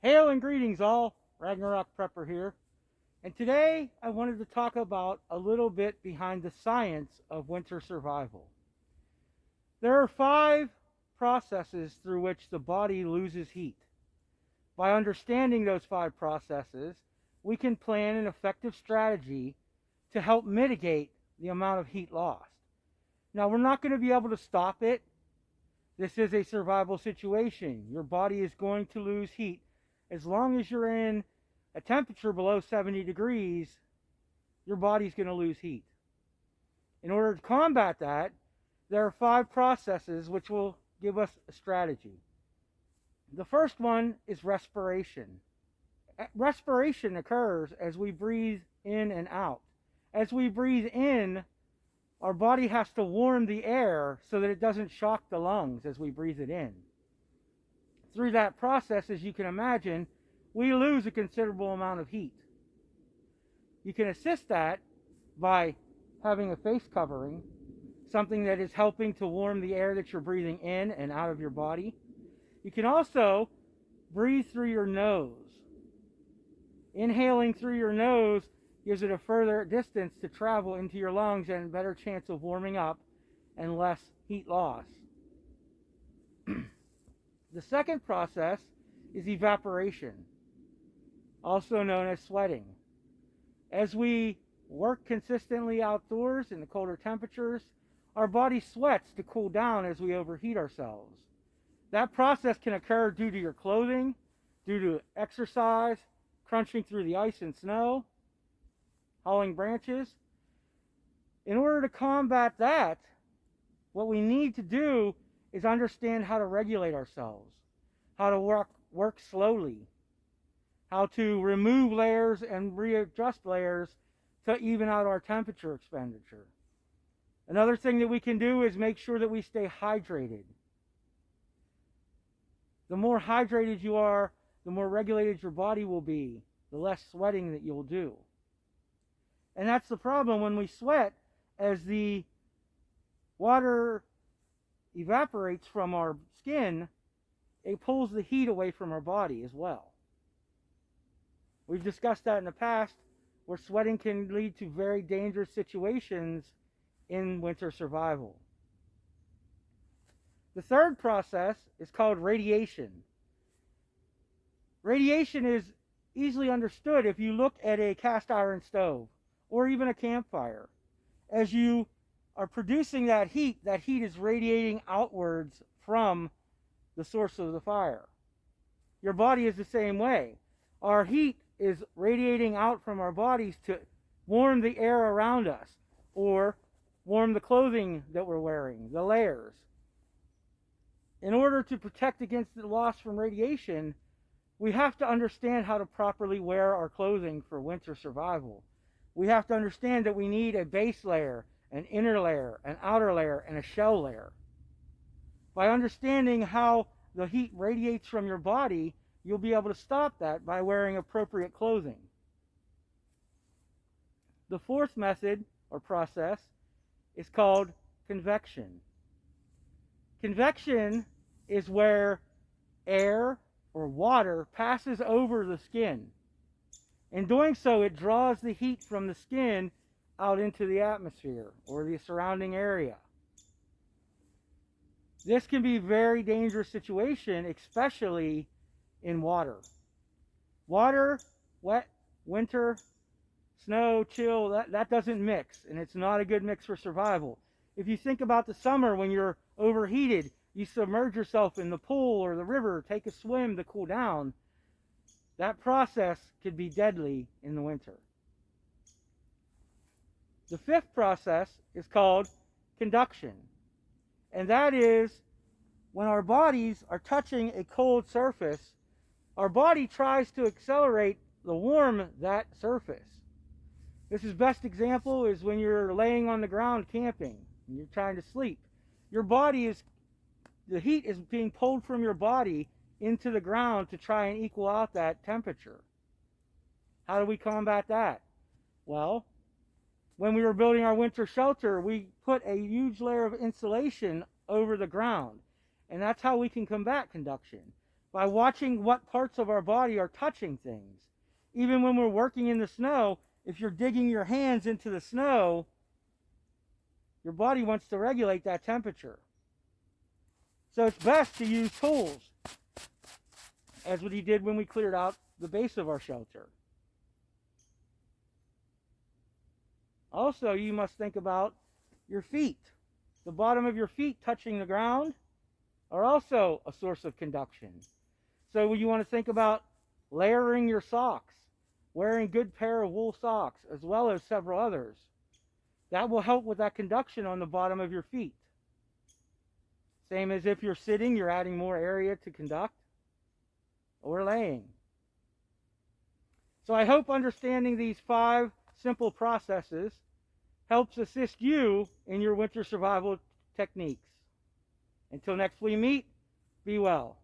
Hail and greetings all, Ragnarok Prepper here. And today I wanted to talk about a little bit behind the science of winter survival. There are 5 processes through which the body loses heat. By understanding those 5 processes, we can plan an effective strategy to help mitigate the amount of heat lost. Now, we're not going to be able to stop it. This is a survival situation. Your body is going to lose heat as long as you're in a temperature below 70 degrees, your body's going to lose heat. In order to combat that, there are 5 processes which will give us a strategy. The first one is respiration. Respiration occurs as we breathe in and out. As we breathe in, our body has to warm the air so that it doesn't shock the lungs as we breathe it in. Through that process, as you can imagine, we lose a considerable amount of heat. You can assist that by having a face covering, something that is helping to warm the air that you're breathing in and out of your body. You can also breathe through your nose. Inhaling through your nose gives it a further distance to travel into your lungs and a better chance of warming up and less heat loss. The second process is evaporation, also known as sweating. As we work consistently outdoors in the colder temperatures, our body sweats to cool down as we overheat ourselves. That process can occur due to your clothing, due to exercise, crunching through the ice and snow, hauling branches. In order to combat that, what we need to do is understand how to regulate ourselves, how to work slowly, how to remove layers and readjust layers to even out our temperature expenditure. Another thing that we can do is make sure that we stay hydrated. The more hydrated you are, the more regulated your body will be, the less sweating that you'll do. And that's the problem when we sweat. As the water evaporates from our skin, it pulls the heat away from our body as well. We've discussed that in the past, where sweating can lead to very dangerous situations in winter survival. The third process is called radiation. Radiation is easily understood if you look at a cast iron stove or even a campfire. As you are producing that heat is radiating outwards from the source of the fire. Your body is the same way. Our heat is radiating out from our bodies to warm the air around us or warm the clothing that we're wearing, the layers. In order to protect against the loss from radiation, we have to understand how to properly wear our clothing for winter survival. We have to understand that we need a base layer, an inner layer, an outer layer, and a shell layer. By understanding how the heat radiates from your body, you'll be able to stop that by wearing appropriate clothing. The fourth method or process is called convection. Convection is where air or water passes over the skin. In doing so, it draws the heat from the skin out into the atmosphere or the surrounding area. This can be a very dangerous situation, especially in water. Water, wet, winter, snow, chill, that doesn't mix, and it's not a good mix for survival. If you think about the summer when you're overheated, you submerge yourself in the pool or the river, take a swim to cool down. That process could be deadly in the winter. The fifth process is called conduction. And that is when our bodies are touching a cold surface, our body tries to accelerate the warm that surface. This is best example is when you're laying on the ground camping and you're trying to sleep. The heat is being pulled from your body into the ground to try and equal out that temperature. How do we combat that? Well, when we were building our winter shelter, we put a huge layer of insulation over the ground. And that's how we can combat conduction, by watching what parts of our body are touching things. Even when we're working in the snow, if you're digging your hands into the snow, your body wants to regulate that temperature. So it's best to use tools, as what he did when we cleared out the base of our shelter. Also, you must think about your feet. The bottom of your feet touching the ground are also a source of conduction. So you want to think about layering your socks, wearing a good pair of wool socks, as well as several others. That will help with that conduction on the bottom of your feet. Same as if you're sitting, you're adding more area to conduct, or laying. So I hope understanding these 5 simple processes helps assist you in your winter survival techniques. Until next we meet, be well.